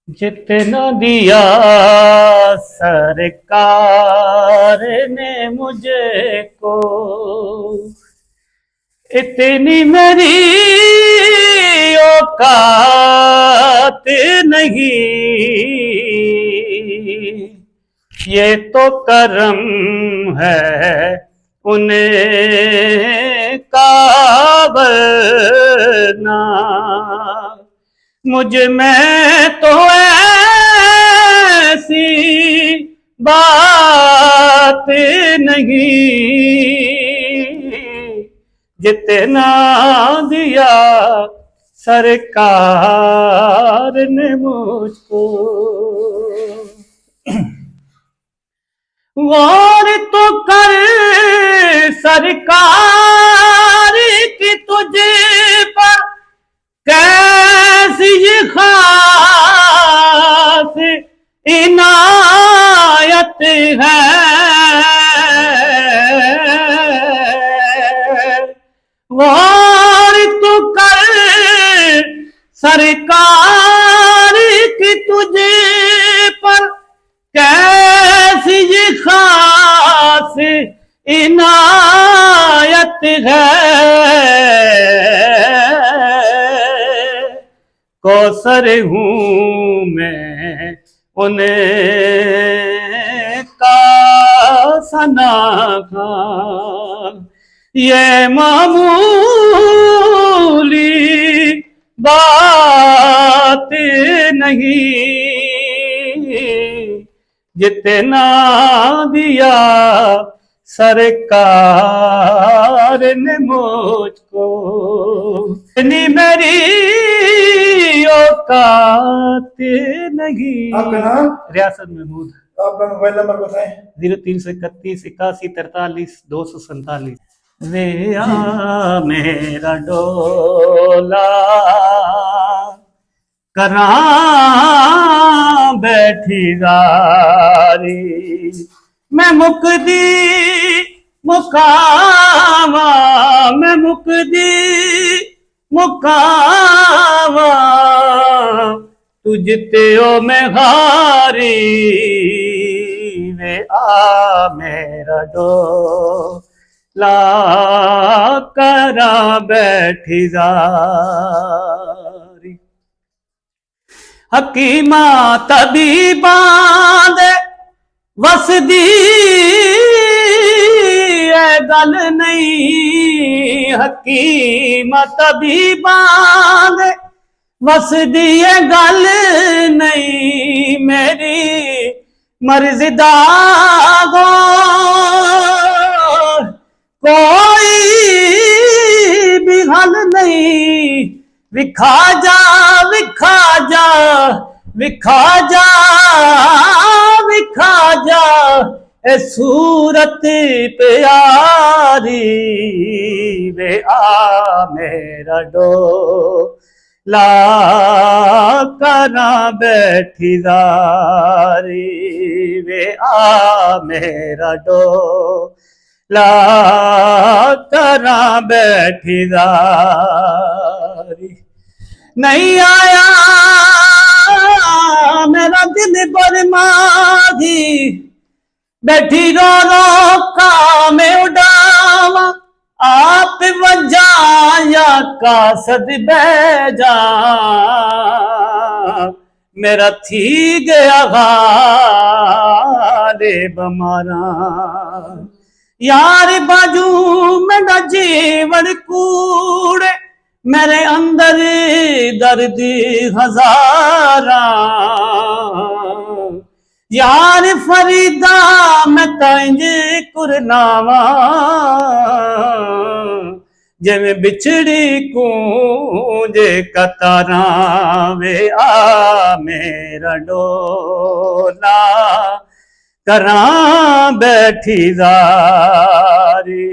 जितना दिया सरकार ने मुझे को, इतनी मेरी औकात नहीं। ये तो करम है उन्हें का, वरना मुझ में तो ऐसी बात नहीं। जितना दिया सरकार ने मुझको, और तो कर सरकार की तुझे पर कैसी ये खास इनायत है। और तो कर सरकार की तुझे पर कैसी ये खास इनायत है। कौसर हूँ मैं उन्हें का सना खा, ये मामूली बात नहीं। जितना दिया सरकार ने मुझको, इतनी मेरी औकात नहीं। आपका नाम? रियासत महमूद। आपका मोबाइल नंबर बताएं। 0331 81 43 247। वे आ मेरा डोला करा बैठी गारी, मैं मुकदी मुकावा, मैं मुकदी मुकावा, तुझते ओ मैं हारी। वे आ मेरा डोला करा बैठी गारी, हकीमा तबीबा दे वसदी है गल नहीं। हकीमा तबीबा दे वसदी है गल नहीं। मेरी मर्ज़ी दा कोई भी हल नहीं। विखा जा विखा जा विखा जा विखा जा ए सूरत प्यारी। वे आ मेरा डोला करा बैठी दारी। वे आ मेरा डोला करा बैठी दारी। नहीं आया मेरा दिल बरमाही, बैठी रो रो का मैं उड़ावा। आप वजाया का सद बैजा, मेरा थी गया हारे बमारा। यार बाजू मेरा जीवन कूड़े, मेरे अंदर दर्द हजारा। यार फरीदा मैं तंजे कुरनावा, जिमें बिछड़ी कूंजे कतारा। वे आ मेरा डोला करा बैठी दारी।